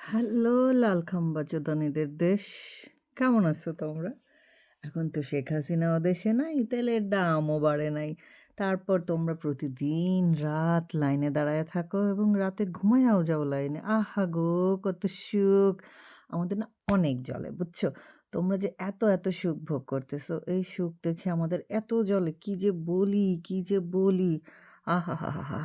Hello লালখাম্বা চোদানিদের দেশ। কেমন আছো তোমরা? এখন তো শেখ হাসিনাও দেশে নাই, তেলের দামও বাড়ে নাই। তারপর তোমরা প্রতিদিন রাত লাইনে দাঁড়ায় থাকো এবং রাতে ঘুমায়াও যাও লাইনে। আহা গো! কত সুখ! আমাদের না অনেক জ্বলে, বুঝছো? তোমরা যে এত সুখ ভোগ করতেছো, এই সুখ দেখে আমাদের এত জ্বলে, কি যে বলি, কি যে বলি! আহাহাহা!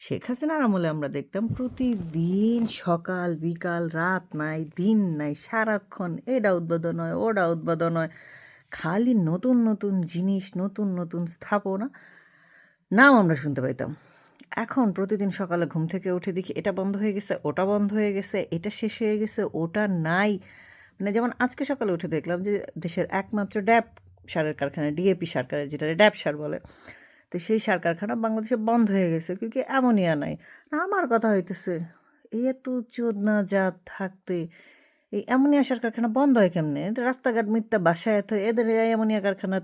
শেখ হাসিনার আমলে আমরা দেখতাম প্রতিদিন সকাল বিকাল রাত নাই দিন নাই সারাক্ষণ এটা উদ্বোধন হয় ওটা উদ্বোধন হয়, খালি নতুন জিনিস নতুন স্থাপনা নাম আমরা শুনতে পাইতাম। এখন প্রতিদিন সকালে ঘুম থেকে উঠে দেখি এটা বন্ধ হয়ে গেছে ওটা বন্ধ হয়ে গেছে, এটা শেষ হয়ে গেছে ওটা নাই। মানে যেমন আজকে সকালে উঠে দেখলাম যে দেশের একমাত্র ড্যাব সারের কারখানা ডিএপি সার, যেটা ড্যাব সার বলে, তো সেই সার কারখানা বাংলাদেশে বন্ধ হয়ে গেছে কি অ্যামোনিয়া নাই। না, আমার কথা হইতেছে এত চোদনা জাত থাকতে এই অ্যামোনিয়া সার কারখানা বন্ধ হয় কেমনে? এদের রাস্তাঘাট মিথ্যা বাসায় এত এদের এই অ্যামোনিয়া কারখানা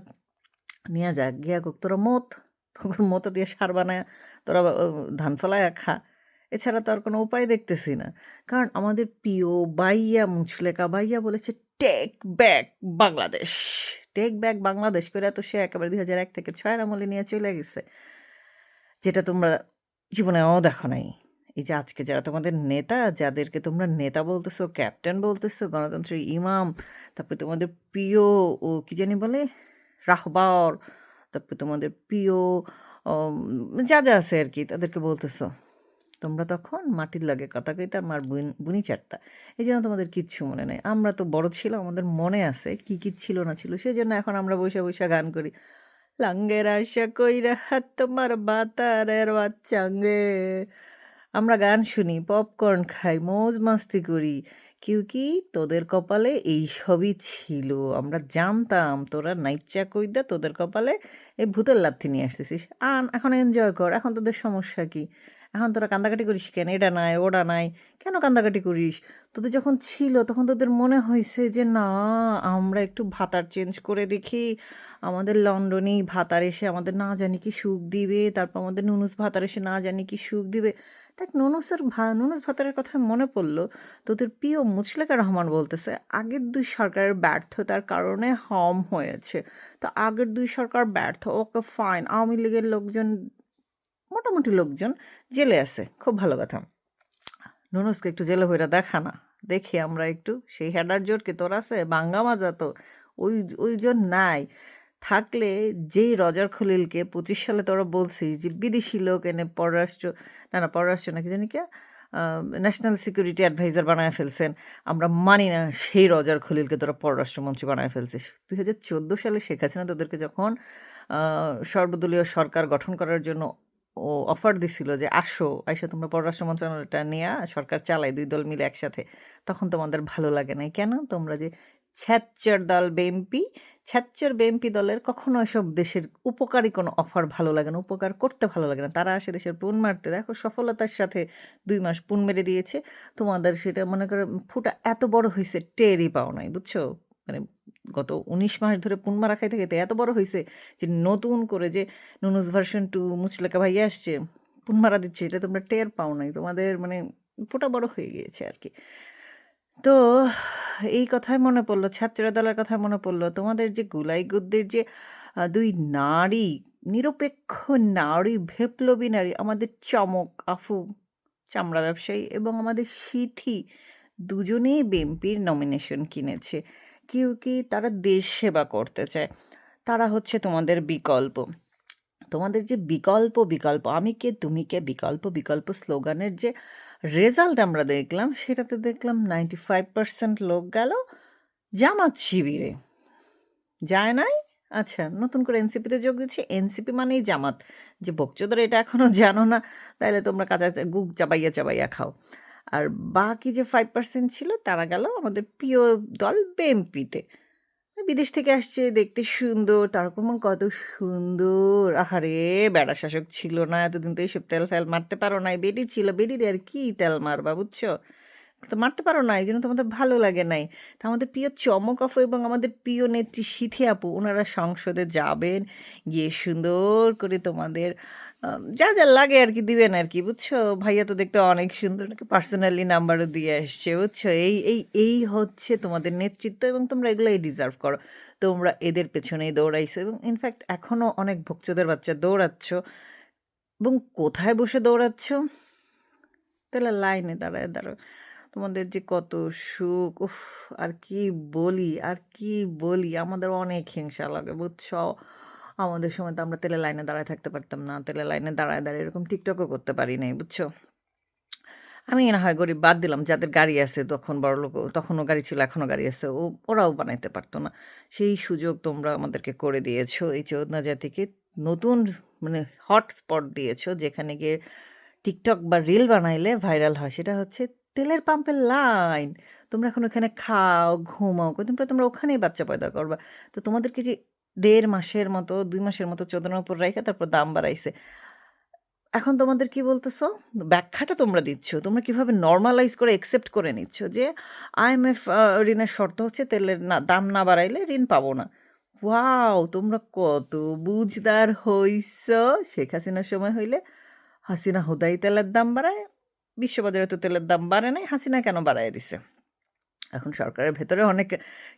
নিয়ে যাক গিয়া কোক তোরা মত তখন মতো দিয়ে সার বানায় তোরা ধান ফলায় খা। এছাড়া তো আর কোনো উপায় দেখতেছি না। কারণ আমাদের প্রিয় বাইয়া মুছলেকা বাইয়া বলেছে take back Bangladesh. Take back Bangladesh করে তো সে একেবারে ২০০১ থেকে ৬ আমলে নিয়ে চলে গেছে, যেটা তোমরা জীবনেও দেখো নাই। এই যে আজকে যারা তোমাদের নেতা, যাদেরকে তোমরা নেতা বলতেছো, ক্যাপ্টেন বলতেছো, গণতন্ত্রের ইমাম, তারপরে তোমাদের প্রিয় ও কি জানি বলে রাহবার, তারপরে তোমাদের প্রিয় যা আছে আর কি, তাদেরকে বলতেছো। তোমরা তখন মাটির লাগে কথা কইতাম আর বুনি চাটতা। এই জন্য তোমাদের কিচ্ছু মনে নেই। আমরা তো বড় ছিল, আমাদের মনে আছে কি ছিল না ছিল। সেই জন্য এখন আমরা বইসা গান করি। লাঙ্গের আশা কইরা হাত তোমার বাতারের বাচ্চাঙ্গে। আমরা গান শুনি, পপকর্ন খাই, মৌজ মাস্তি করি। কি তোদের কপালে এই সবই ছিল। আমরা জানতাম তোরা নাইচ্চা কইদা তোদের কপালে এই ভূতের লাথি নিয়ে আসতেছিস। এখন এনজয় কর। এখন তোদের সমস্যা কি? এখন তোরা কান্দাকাটি করিস কেন? এটা নাই, ওটা নাই। কেন কান্দাকাটি করিস? তোদের যখন ছিল তখন তোদের মনে হয়েছে যে না, আমরা একটু ভাতার চেঞ্জ করে দেখি। আমাদের লন্ডনেই ভাতার এসে আমাদের না জানি কি সুখ দিবে। তারপর আমাদের নুনুস ভাতার এসে না জানি কি সুখ দিবে। দেখ নুনুস ভাতারের কথা মনে পড়লো। তোদের প্রিয় মুচলেকা রহমান বলতেছে আগের ২ সরকারের ব্যর্থতার কারণে হয়েছে। তো আগের ২ সরকার ব্যর্থ, ওকে ফাইন। আওয়ামী লীগের লোকজন, মোটামুটি লোকজন জেলে আছে। খুব ভালো কথা। নুনুসকে একটু জেলে ভইরা দেখা না। দেখি আমরা একটু সেই হেডার জোর কি তোর আছে? ভাঙ্গা মাজা তো ওই ওইজন নাই। থাকলে যেই রজার খলিলকে ২৫ সালে তোরা বলছিস যে বিদেশি লোক এনে পররাষ্ট্র, না পররাষ্ট্র না কি জানি কে ন্যাশনাল সিকিউরিটি অ্যাডভাইজার বানায় ফেলছেন। আমরা মানি না সেই রজার খলিলকে তোরা পররাষ্ট্রমন্ত্রী বানায় ফেলছিস। ২০১৪ সালে শেখ হাসিনা তোদেরকে যখন সর্বদলীয় সরকার গঠন করার জন্য অফার দিছিল যে আসো, আইসা তোমরা পররাষ্ট্র মন্ত্রণালয়টা নিয়া সরকার চালায় ২ দল মিলে একসাথে। তখন তোমাদের ভালো লাগে নাই। কেন? তোমরা যে ছ্যাচ্চর দল বিএনপি, ছ্যাচ্চর বিএনপি দলের কখনো এসব দেশের উপকারী কোনো অফার ভালো লাগে না, উপকার করতে ভালো লাগে না। তারা আসে দেশের পুন মারতে। দেখো সফলতার সাথে ২ মাস পুন মেরে দিয়েছে। তোমাদের সেটা মনে করো ফুটা এত বড় হইছে টেরই পাও নাই, বুঝছো? মানে গত ১৯ মাস ধরে পুন মারা খাইতে এত বড় হইছে যে নতুন করে যে নুনুস ভার্সন 2 মুচলেকা ভাইয়া আসছে, পুন মারা দিচ্ছে, এটা তোমরা টের পাও নাই। তোমাদের মানে ফোঁটা বড় হয়ে গিয়েছে আরকি। তো এই কথাই মনে পড়ল, ছাত্ররা দলের কথাই মনে পড়ল। তোমাদের যে গুলাইগুদ্দের যে ২ নারী, নিরপেক্ষ নারী, বিপ্লবী নারী, আমাদের চমক আফু চামড়া ব্যবসায়ী এবং আমাদের সিথি দুজনেই বিএনপির নমিনেশন কিনেছে। কি তারা দেশ সেবা করতে চায়। তারা হচ্ছে তোমাদের বিকল্প। তোমাদের যে বিকল্প আমি কে তুমি কে বিকল্প স্লোগানের যে রেজাল্ট আমরা দেখলাম, সেটাতে দেখলাম 95% লোক গেল জামাত শিবিরে। যায় নাই? আচ্ছা, নতুন করে এনসিপিতে যোগ দিচ্ছে। এনসিপি মানেই জামাত। যে বকচোদরা এটা এখনো জানো না, তাইলে তোমরা কাঁচা গুগ চাবাইয়া খাও। আর বাকি যে 5% ছিল তারা গেল আমাদের প্রিয় দল বিএনপিতে। বিদেশ থেকে আসছে, দেখতে সুন্দর, তারপর কত সুন্দর। আহারে! বেড়া শাসক ছিল না, এতদিন তো এইসব তেল-ফেল মারতে পারো নাই। বেডি ছিল, বেডিরে আর কি তেল মারবা, বুঝছো? তো মারতে পারো না, এইজন্য তোমাদের ভালো লাগে নাই। তো আমাদের প্রিয় চমক আপু এবং আমাদের প্রিয় নেত্রী সিথি আপু, উনারা সংসদে যাবেন, গিয়ে সুন্দর করে তোমাদের যা, যা লাগে আরকি দিবেন আরকি, বুঝছো? ভাইয়া তো দেখতে অনেক সুন্দর। নাকি পার্সোনালি নাম্বারও দিয়ে আসছে, বুঝছো? এই হচ্ছে তোমাদের নেতৃত্ব এবং তোমরা এগুলাই ডিজার্ভ করো। তোমরা এদের পেছনেই দৌড়াইছো এবং ইনফ্যাক্ট এখনো অনেক ভোগচোদের বাচ্চা দৌড়াচ্ছ এবং কোথায় বসে দৌড়াচ্ছ? তাহলে লাইনে দাঁড়ায়, দাঁড়াও। তোমাদের যে কত সুখ! উফ! আর কি বলি, আর কি বলি? আমাদের অনেক হিংসা লাগে, বুঝছো? আমাদের সময় তো আমরা তেলে লাইনে দাঁড়ায় থাকতে পারতাম না। তেলে লাইনে দাঁড়ায়, দাঁড়ায় এরকম টিকটকও করতে পারি নাই, বুঝছো? আমি না হয় গরিব বাদ দিলাম। যাদের গাড়ি আছে তখন বড়লোক তখনও গাড়ি ছিল, এখনো গাড়ি আছে। ওরাও বানাইতে পারত না। সেই সুযোগ তোমরা আমাদেরকে করে দিয়েছো। এই চোদনা জাতিকে নতুন মানে হটস্পট দিয়েছো যেখানে গিয়ে টিকটক বা রিল বানাইলে ভাইরাল হয়। সেটা হচ্ছে তেলের পাম্পের লাইন। তোমরা এখন ওখানে খাও, ঘুমাও। তোমরা ওখানেই বাচ্চা পয়দা করবা। তো তোমাদেরকে যে ১.৫ মাসের মতো ২ মাসের মতো চোদনার উপর রাইখা তারপর দাম বাড়াইছে। এখন তোমাদের কি বলতেছো? ব্যাখ্যাটা তোমরা দিচ্ছ। তোমরা কিভাবে নরমালাইজ করে একসেপ্ট করে নিচ্ছ যে আইএমএফ ঋণের শর্ত হচ্ছে তেলের দাম না বাড়াইলে ঋণ পাবো না। ওয়াও! তোমরা কত বুঝদার হইছো! শেখ হাসিনার সময় হইলে হাসিনা হুদাই তেলের দাম বাড়ায়। বিশ্ববাজারে তো তেলের দাম বাড়ে নাই। হাসিনা কেন বাড়ায় দিছে? এখন সরকারের ভেতরে অনেক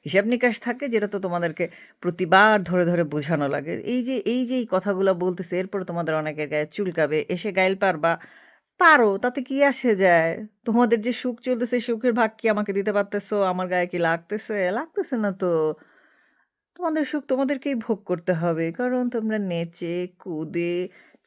হিসাব নিকাশ থাকে যেটা তো তোমাদেরকে প্রতিবার ধরে ধরে বোঝানো লাগে। এই যে এই কথাগুলা বলতেছে এরপরে তোমাদের অনেকের গায়ে চুলকাবে। এসে গাইল পারবা। পারো, তাতে কি আসে যায়? তোমাদের যে সুখ চলতেছে সুখের ভাগ কি আমাকে দিতে পারতেছো? আমার গায়ে কি লাগতেছে? লাগতেছে না তো। তোমাদের সুখ তোমাদেরকেই ভোগ করতে হবে। কারণ তোমরা নেচে, কুদে,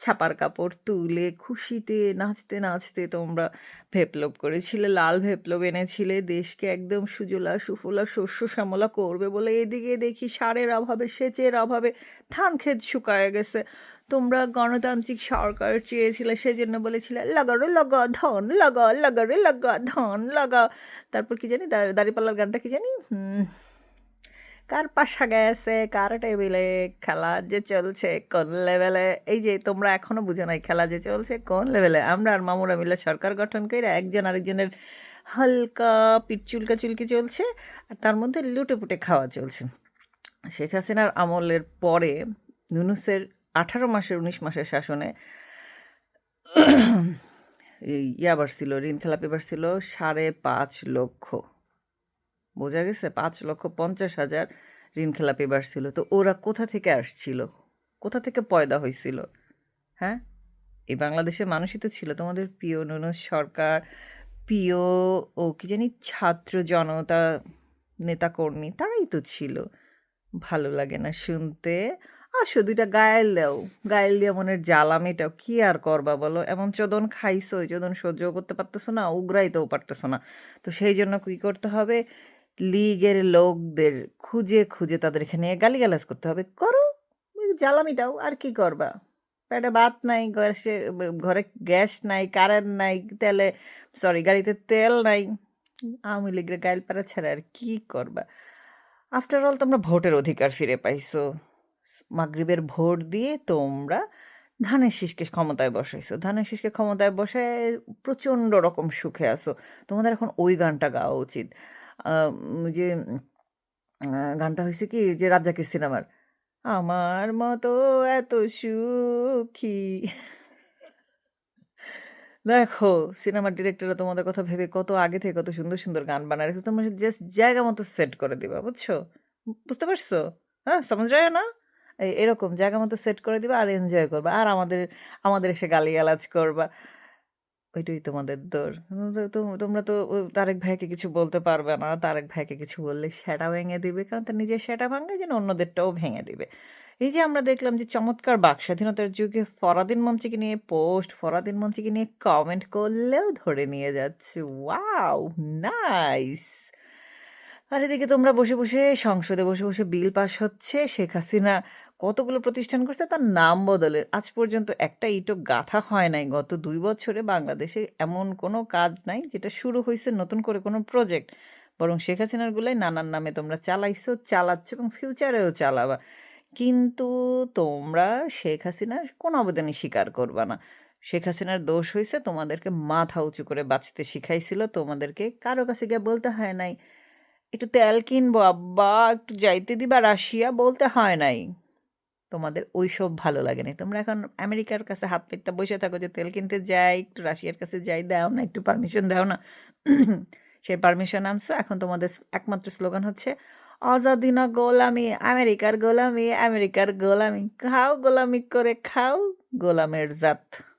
ছাপার কাপড় তুলে, খুশিতে নাচতে, নাচতে তোমরা বিপ্লব করেছিলে। লাল বিপ্লব এনেছিলে। দেশকে একদম সুজলা, সুফলা, শস্য শ্যামলা করবে বলে এদিকে দেখি সারের অভাবে, সেচের অভাবে ধান ক্ষেত শুকায় গেছে। তোমরা গণতান্ত্রিক সরকার চেয়েছিলে, সেজন্য বলেছিলে, "লাগা রে লাগা ধন লাগা, লাগা রে লাগা ধন লাগা।" তারপর কি জানি দাঁড়িপাল্লার গানটা কি জানি? কার পাশা গেছে কার টেবিলে খেলা যে চলছে কোন লেভেলে। এই যে তোমরা এখনো বুঝো নাই খেলা যে চলছে কোন লেভেলে। আমরা আর মামুরা মিলে সরকার গঠন করে একজন আরেকজনের হালকা পিঠ চুলকি চলছে আর তার মধ্যে লুটে পুটে খাওয়া চলছে। শেখ হাসিনার আমলের পরে ইউনূসের ১৮ মাসের ১৯ মাসের শাসনে বাড়ছিল, ঋণ খেলাপি বাড়ছিল ৫.৫ লক্ষ। বোঝা গেছে? ৫,৫০,০০০ ঋণখেলাপি বাড়ছিল। তো ওরা কোথা থেকে আসছিল? কোথা থেকে পয়দা হইছিল? হ্যাঁ? এই বাংলাদেশের মানুষই তো ছিল তোমাদের প্রিয় ইউনূস সরকার, প্রিয় কি জানি ছাত্র জনতা, নেতাকর্মী তারাই তো ছিল। ভালো লাগে না শুনতে? আসো ২ টা গায়েল দাও। গায়েল দিয়া মনের জ্বালা মেটাও। কি আর করবা বলো? এমন চোদন খাইছো, ওই চোদন সহ্যও করতে পারতেছো না, উগরাইতেও পারতেছো না। তো সেই জন্য কি করতে হবে? লীগের লোকদের খুঁজে, খুঁজে তাদেরকে নিয়ে গালিগালাজ করতে হবে। করো, জ্বালা মিটাও। আর কি করবা? পেটে ভাত নাই, ঘরে গ্যাস নাই, কারেন্ট নাই, গাড়িতে তেল নাই। আওয়ামী লীগের গাইল পাড়া ছাড়া আর কি করবা? আফটার অল তোমরা ভোটের অধিকার ফিরে পাইছো। মাগরিবের ভোট দিয়ে তোমরা ধানের শীষকে ক্ষমতায় বসাইছো। ধানের শীষকে ক্ষমতায় বসায় প্রচণ্ড রকম সুখে আছো। তোমাদের এখন ওই গানটা গাওয়া উচিত। যে গানটা হইছে কি যে রাজ্জাকের সিনেমার, আমার মতো এত সুখী। দেখো সিনেমার ডিরেক্টররা তোমাদের কথা ভেবে কত আগে থেকে কত সুন্দর, সুন্দর গান বানায় রেখেছে। তোমরা জাস্ট জায়গা মতো সেট করে দিবা, বুঝছো? বুঝতে পারছো? হ্যাঁ, সমঝ রহে না? এরকম জায়গা মতো সেট করে দিবা আর এনজয় করবা। আর আমাদের এসে গালিগালাজ করবা। ওইটাই তোমাদের দৌড়। তোমরা তো তারেক ভাইকে কিছু বলতে পারবে না। তারেক ভাইকে কিছু বললে সেটা ভেঙে দিবে। কারণ তার নিজের সেটা ভাঙলে যেন অন্যদেরটাও ভেঙে দিবে। এই যে আমরা দেখলাম যে চমৎকার বাক স্বাধীনতার যুগে ফরাদিন মন্ত্রীকে নিয়ে পোস্ট, ফরাদিন মন্ত্রীকে নিয়ে কমেন্ট করলেও ধরে নিয়ে যাচ্ছে। ওয়াও! নাইস! আর এদিকে তোমরা বসে, বসে সংসদে বসে, বসে বিল পাস হচ্ছে। শেখ হাসিনা কতগুলো প্রতিষ্ঠান করছে তার নাম বদলে। আজ পর্যন্ত একটা ইটও গাঁথা হয় নাই। গত ২ বছরে বাংলাদেশে এমন কোনো কাজ নাই যেটা শুরু হইছে নতুন করে কোনো প্রজেক্ট। বরং শেখ হাসিনার গুলাই নানান নামে তোমরা চালাইছো, চালাচ্ছ এবং ফিউচারেও চালাবা। কিন্তু তোমরা শেখ হাসিনার কোনো অবদানই স্বীকার করবা না। শেখ হাসিনার দোষ হইছে তোমাদেরকে মাথা উঁচু করে বাঁচতে শিখাইছিল। তোমাদেরকে কারো কাছে গিয়ে বলতে হয় নাই, "একটু তেল কিনবো আব্বা, একটু যাইতে দিবা রাশিয়া?" বলতে হয় নাই। তোমাদের ওইসব ভালো লাগে নাই। তোমরা এখন আমেরিকার কাছে হাত পাইত্যা বইসা থাকো যে তেল কিনতে যাই, একটু রাশিয়ার কাছে যাই, দাও না, একটু পারমিশন দাও না। সেই পারমিশন আনছো। এখন তোমাদের একমাত্র স্লোগান হচ্ছে, "আজাদি না গোলামি, আমেরিকার গোলামি, আমেরিকার গোলামি। খাও গোলামি করে খাও, গোলামের জাত।"